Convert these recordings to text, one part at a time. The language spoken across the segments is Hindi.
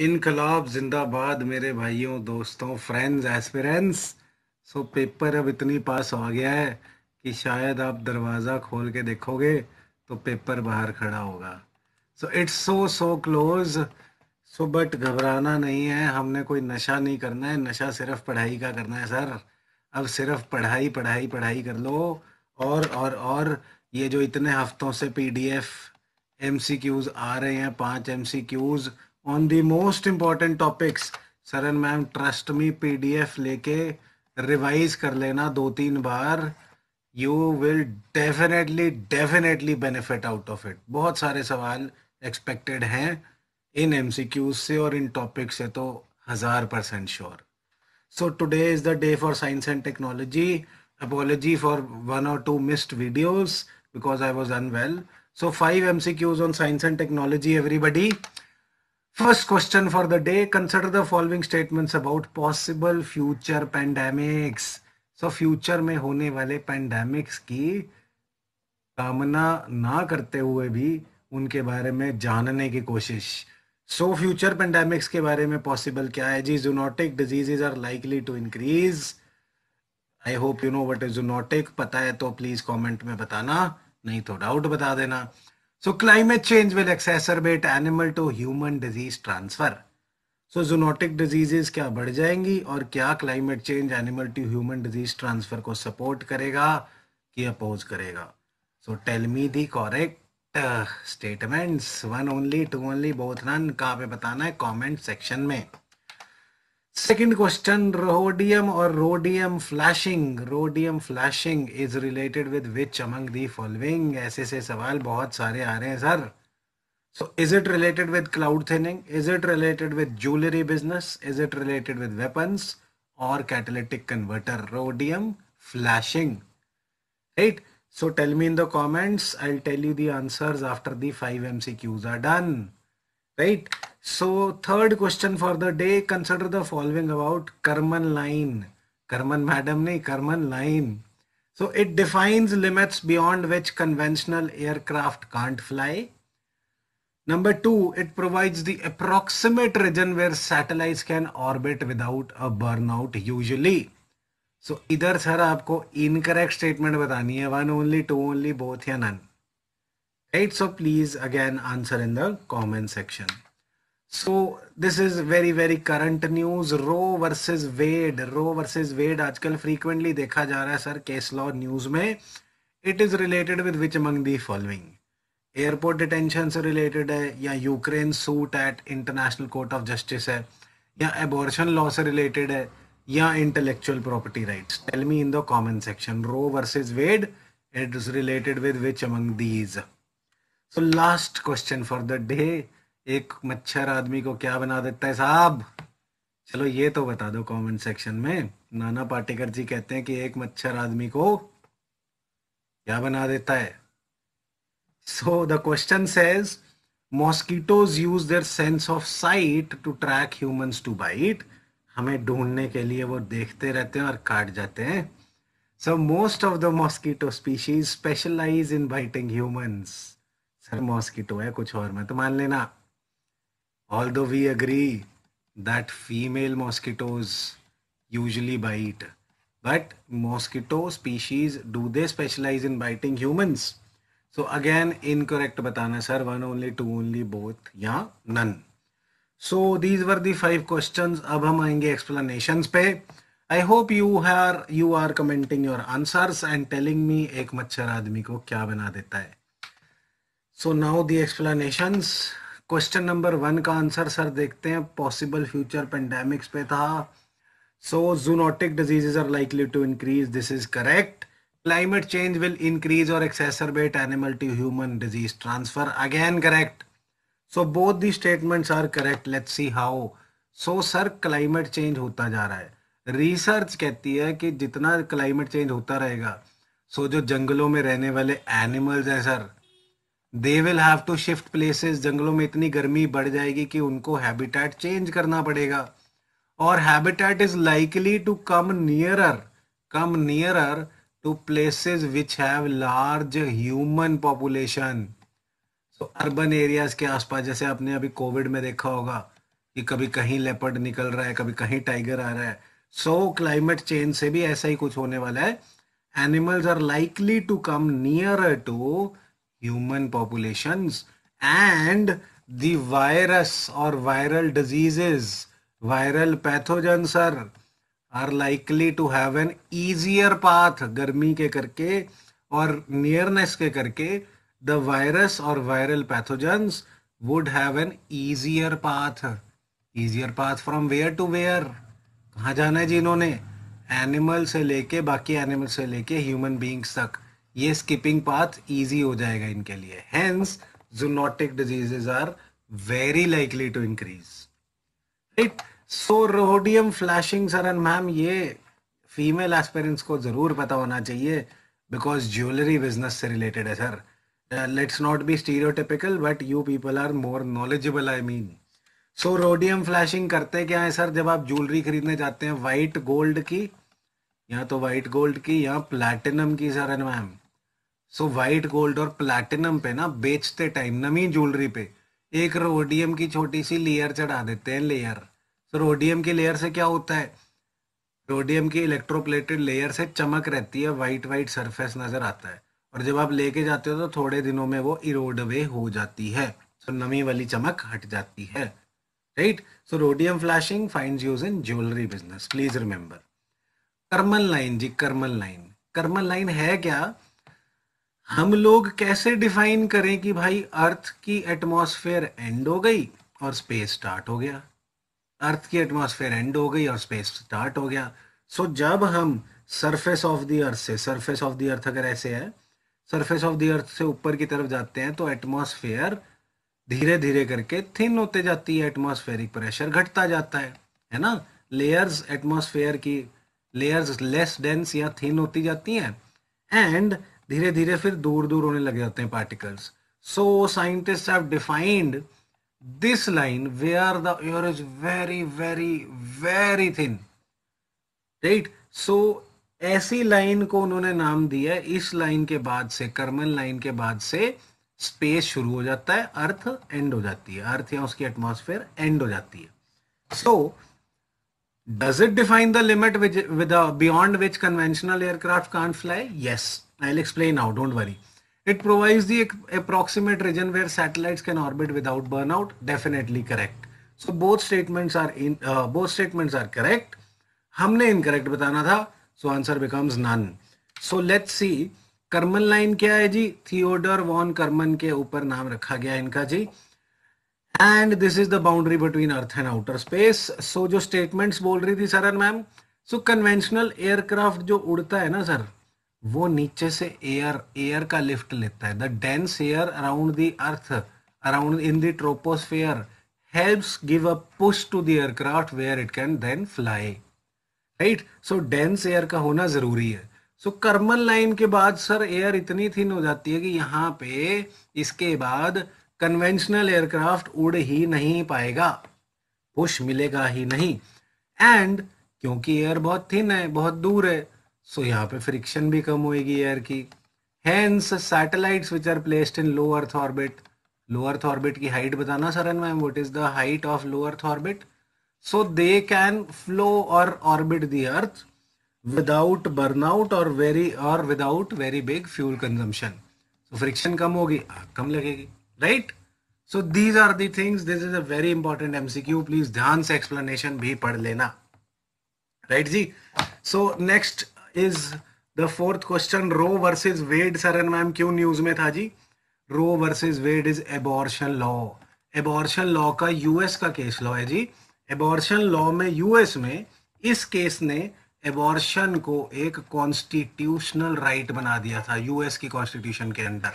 इनकलाब जिंदाबाद मेरे भाइयों दोस्तों फ्रेंड्स एस्पिरेंट्स। सो पेपर अब इतनी पास हो गया है कि शायद आप दरवाज़ा खोल के देखोगे तो पेपर बाहर खड़ा होगा। So it's so so close. So but घबराना नहीं है, हमने कोई नशा नहीं करना है, नशा सिर्फ पढ़ाई का करना है सर। अब सिर्फ पढ़ाई पढ़ाई पढ़ाई कर लो। और ये जो इतने हफ्तों से पीडीएफ एमसीक्यूज आ रहे हैं, 5 MCQs on the most important topics. Saran ma'am trust me, PDF लेके रिवाइज कर लेना 2-3 बार। You will definitely definitely benefit out of it. बहुत सारे सवाल एक्सपेक्टेड हैं इन एमसीक्यूज से और इन टॉपिक से, तो 1000% sure. So today is the day for science and technology. Apology for 1 or 2 missed videos because I was unwell. So 5 MCQs on science and technology, everybody. First question for the day. Consider the following statements about possible future pandemics. So future में होने वाले pandemics की कामना ना करते हुए भी उनके बारे में जानने की कोशिश। सो फ्यूचर पेंडेमिक्स के बारे में पॉसिबल क्या है जी? Zoonotic diseases are likely to increase. I hope you know what is zoonotic. पता है तो प्लीज कमेंट में बताना, नहीं तो डाउट बता देना। So climate change will exacerbate animal to human disease transfer. So zoonotic diseases क्या बढ़ जाएंगी और क्या climate change animal to human disease transfer को सपोर्ट करेगा कि अपोज करेगा? So tell me the correct statements, one only, two only, both none. कहाँ पे बताना है? कमेंट सेक्शन में। सेकंड क्वेश्चन, रोडियम और rhodium flashing, rhodium flashing is related with which among the following? ऐसे से सवाल बहुत सारे आ रहे हैं sir. So is it related with cloud thinning? Is it related with jewelry business? Is it related with weapons or catalytic converter? Rhodium flashing, right? So tell me in the comments. I'll tell you the answers after the 5 MCQs are done, right? So third question for the day. Consider the following about Karman line. Karman madam ne, Karman line. So it defines limits beyond which conventional aircraft can't fly. Number 2, it provides the approximate region where satellites can orbit without a burnout usually. So इधर सर आपको incorrect statement बतानी है, one only, two only, both या none. Right? So please again answer in the comment section. So this is very very current news. Roe versus Wade. Roe versus Wade आजकल frequently देखा जा रहा है सर केस लॉ न्यूज में. It is related with which among the following? Airport detention से रिलेटेड है, या Ukraine suit at international court of justice है, या एबॉर्शन लॉ से रिलेटेड है, या intellectual property rights? Tell me in the comment section. Roe versus Wade, it is related with which among these? So last question for the day. एक मच्छर आदमी को क्या बना देता है साहब? चलो ये तो बता दो कमेंट सेक्शन में. नाना पाटेकर जी कहते हैं कि एक मच्छर आदमी को क्या बना देता है? So the question says, mosquitoes use their sense of sight to track humans to bite. हमें ढूंढने के लिए वो देखते रहते हैं और काट जाते हैं. So most of the mosquito species specialize in biting humans. Sir mosquito है, कुछ और मत मान लेना. Although we agree that female mosquitoes usually bite, but mosquito species, do they specialize in biting humans? So again incorrect बताना sir, one only, two only, both या none. So these were the 5 questions. अब हम आएंगे explanations पे. I hope you are commenting your answers and telling me एक मच्छर आदमी को क्या बना देता है. So now the explanations. Question number 1 का आंसर सर देखते हैं. पॉसिबल फ्यूचर पेंडेमिक्स पे था. So zoonotic diseases are likely to increase. This is correct. Climate change will increase or exacerbate animal to human disease transfer. Again correct. So both the statements are correct. Let's see how. So sir climate change होता जा रहा है. रिसर्च कहती है कि जितना क्लाइमेट चेंज होता रहेगा, सो जो जंगलों में रहने वाले एनिमल्स हैं sir, they will have to shift places. जंगलों में इतनी गर्मी बढ़ जाएगी कि उनको हैबिटेट चेंज करना पड़ेगा. और habitat is likely to come nearer to places which have large human population. So urban areas के आसपास, जैसे आपने अभी कोविड में देखा होगा कि कभी कहीं लेपर्ड निकल रहा है, कभी कहीं टाइगर आ रहा है। सो क्लाइमेट चेंज से भी ऐसा ही कुछ होने वाला है। Animals are likely to come nearer to human populations, and the virus और viral diseases, viral pathogens are likely to have an easier path, गर्मी के करके और नियरनेस के करके द वायरस और viral pathogens would have an easier path. Easier path from where to where, कहाँ जाना है जी इन्होंने? एनिमल से लेके, बाकी एनिमल से लेके ह्यूमन बींग्स तक, ये स्किपिंग पाथ इजी हो जाएगा इनके लिए। Hence zoonotic diseases are very likely to increase, right? So rhodium flashing sir and ma'am, ये फीमेल एस्पिरेंट्स को जरूर पता होना चाहिए, बिकॉज ज्वेलरी बिजनेस से रिलेटेड है sir. Let's not be stereotypical, but you people are more knowledgeable, I mean. So rhodium flashing करते क्या है सर? जब आप ज्वेलरी खरीदने जाते हैं वाइट गोल्ड की, या तो वाइट गोल्ड की या प्लैटिनम की sir and ma'am, so white gold और प्लैटिनम पे ना बेचते टाइम, नमी ज्वेलरी पे एक रोडियम की छोटी सी लेयर चढ़ा देते हैं, लेयर। तो रोडियम की लेयर से क्या होता है? रोडियम की इलेक्ट्रोप्लेटेड लेयर से चमक रहती है, वाइट वाइट सरफेस नजर आता है, और जब आप लेके जाते हो तो थोड़े दिनों में वो इरोड अवे हो जाती है, तो नमी वाली चमक हट जाती है, right? So rhodium flashing finds use in jewellery business, please remember. Karman line ji, Karman line, Karman line है क्या? हम लोग कैसे डिफाइन करें कि भाई अर्थ की एटमॉस्फेयर एंड हो गई और स्पेस स्टार्ट हो गया? अर्थ की एटमॉस्फेयर एंड हो गई और स्पेस स्टार्ट हो गया। सो जब हम सरफेस ऑफ द अर्थ से, सरफेस ऑफ द अर्थ अगर ऐसे है, सरफेस ऑफ द अर्थ से ऊपर की तरफ जाते हैं तो एटमॉस्फेयर धीरे धीरे करके थिन होते जाती है, एटमॉस्फेरिक प्रेशर घटता जाता है ना? लेयर्स एटमॉस्फेयर की, लेयर्स लेस डेंस या थिन होती जाती हैं, एंड धीरे धीरे फिर दूर दूर होने लग जाते हैं particles. So scientist have defined this line where the air is very very very thin, right? so ऐसी लाइन को उन्होंने नाम दिया है, इस लाइन के बाद से, कर्मन लाइन के बाद से स्पेस शुरू हो जाता है, अर्थ एंड हो जाती है, अर्थ या उसकी एटमॉस्फेयर एंड हो जाती है। सो does it define the limit with beyond which conventional aircraft can't fly? Yes, I'll explain now, don't worry. It provides the approximate region where satellites can orbit without burnout. Definitely correct. So both statements are correct. हमने incorrect बताना था, so answer becomes none. So let's see, Karman line क्या है जी? थियोडर वॉन कर्मन के ऊपर नाम रखा गया इनका जी, and this is the boundary between earth and outer space. So जो स्टेटमेंट्स बोल रही थी sir ma'am, so conventional aircraft जो उड़ता है ना सर, वो नीचे से एयर का लिफ्ट लेता है। The dense air around the earth, around in the troposphere, helps give a push to the aircraft where it can then fly, right? So dense air का होना जरूरी है। सो कर्मन लाइन के बाद सर एयर इतनी थिन हो जाती है कि यहाँ पे इसके बाद कन्वेंशनल एयरक्राफ्ट उड़ ही नहीं पाएगा, पुश मिलेगा ही नहीं, एंड क्योंकि एयर बहुत थिन है, बहुत दूर है, सो यहाँ पे फ्रिक्शन भी कम होगी एयर की। Hence satellites which are placed in low earth orbit, low earth orbit की हाइट बताना sir ma'am, what is the height of low earth orbit? so they can flow or orbit the earth without burnout or without very big fuel consumption. So friction कम होगी, आग कम लगेगी, right? So these are the things, this is a very important MCQ, please ध्यान से explanation भी पढ़ लेना, right जी? So next is the fourth question, Roe versus Wade sir and ma'am क्यों न्यूज में था जी? Roe versus Wade is abortion law, abortion law का यूएस का केस लॉ है जी। एबॉर्शन लॉ में यूएस में इस केस ने एबॉर्शन को एक कॉन्स्टिट्यूशनल राइट बना दिया था यूएस की कॉन्स्टिट्यूशन के अंदर।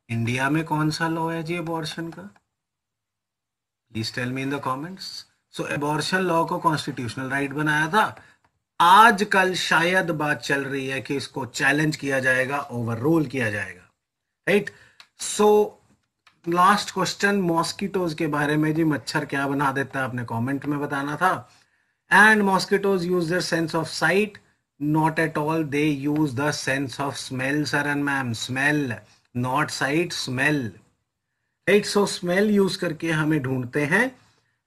इंडिया में कौन सा लॉ है जी एबॉर्शन का? Please tell me in the comments. So abortion law को कॉन्स्टिट्यूशनल राइट बनाया था। आजकल शायद बात चल रही है कि इसको चैलेंज किया जाएगा, ओवररूल किया जाएगा, राइट? सो लास्ट क्वेश्चन मॉस्किटोज के बारे में जी, मच्छर क्या बना देता है आपने कमेंट में बताना था। And mosquitoes use their sense of site, not at all, they use the sense of smell sir and ma'am, smell not site, smell, right? So smell use करके हमें ढूंढते हैं,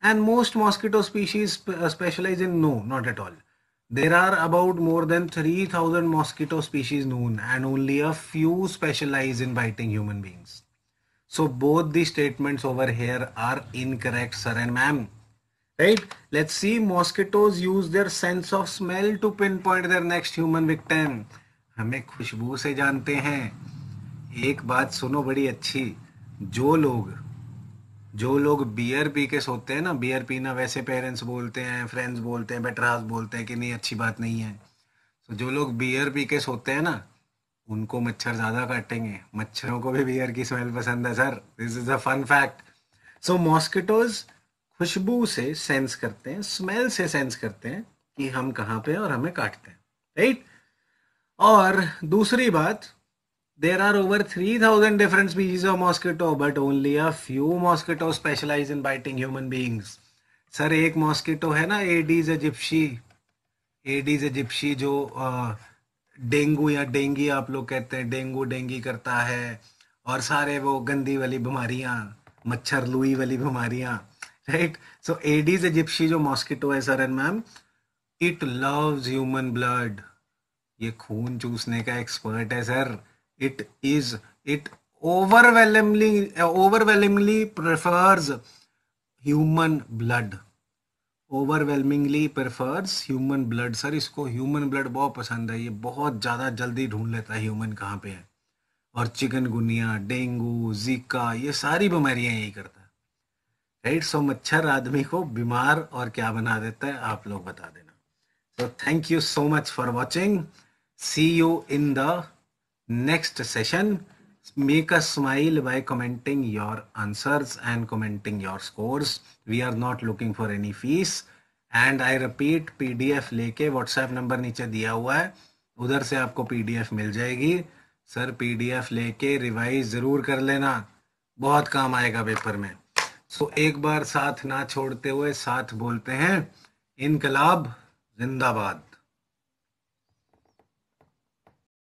And most mosquito species specialize in, no, not at all. There are about more than 3,000 mosquito species known, and only a few specialize in biting human beings. So both the statements over here are incorrect, sir and ma'am. Right? Let's see. Mosquitoes use their sense of smell to pinpoint their next human victim. हमें खुशबू से जानते हैं. एक बात सुनो बड़ी अच्छी. जो लोग जो लोग बियर पी के सोते हैं ना, बियर पीना वैसे पेरेंट्स बोलते हैं, फ्रेंड्स बोलते हैं, बेटरास बोलते हैं कि नहीं अच्छी बात नहीं है. तो जो लोग बियर पी के सोते हैं ना, उनको मच्छर ज्यादा काटेंगे. मच्छरों को भी बियर की स्मेल पसंद है sir. This is a fun fact. So mosquitoes खुशबू से सेंस करते हैं, स्मेल से सेंस करते हैं कि हम कहाँ पे हैं और हमें काटते हैं. राइट. और दूसरी बात, there are over 3,000 different species of mosquito, but only a few mosquitoes specialize in biting human beings. Sir एक मॉस्किटो है ना, एडीज एजिप्सी. एडीज एजिप्सी जो डेंगू या डेंगी आप लोग कहते हैं, डेंगू डेंगी करता है, और सारे वो गंदी वाली बीमारियां, मच्छर लुई वाली बीमारियां. राइट. सो एडीज एजिप्सी जो मॉस्किटो है sir and ma'am, it loves human blood. ये खून चूसने का एक्सपर्ट है sir. It overwhelmingly prefers human blood. Overwhelmingly prefers human blood. Sir इसको ह्यूमन ब्लड बहुत पसंद है. ये बहुत ज़्यादा जल्दी ढूंढ लेता है ह्यूमन कहाँ पे है. और चिकनगुनिया, डेंगू, जीका, ये सारी बीमारियां यही करता है. राइट. सो मच्छर आदमी को बीमार और क्या बना देता है, आप लोग बता देना. So thank you so much for watching. See you in the next session. Make us smile by commenting your answers and commenting your scores. We are not looking for any fees. And I repeat, PDF लेके WhatsApp नंबर नीचे दिया हुआ है, उधर से आपको PDF मिल जाएगी. सर PDF लेके रिवाइज जरूर कर लेना, बहुत काम आएगा पेपर में. सो एक बार साथ ना छोड़ते हुए साथ बोलते हैं, इनकलाब जिंदाबाद.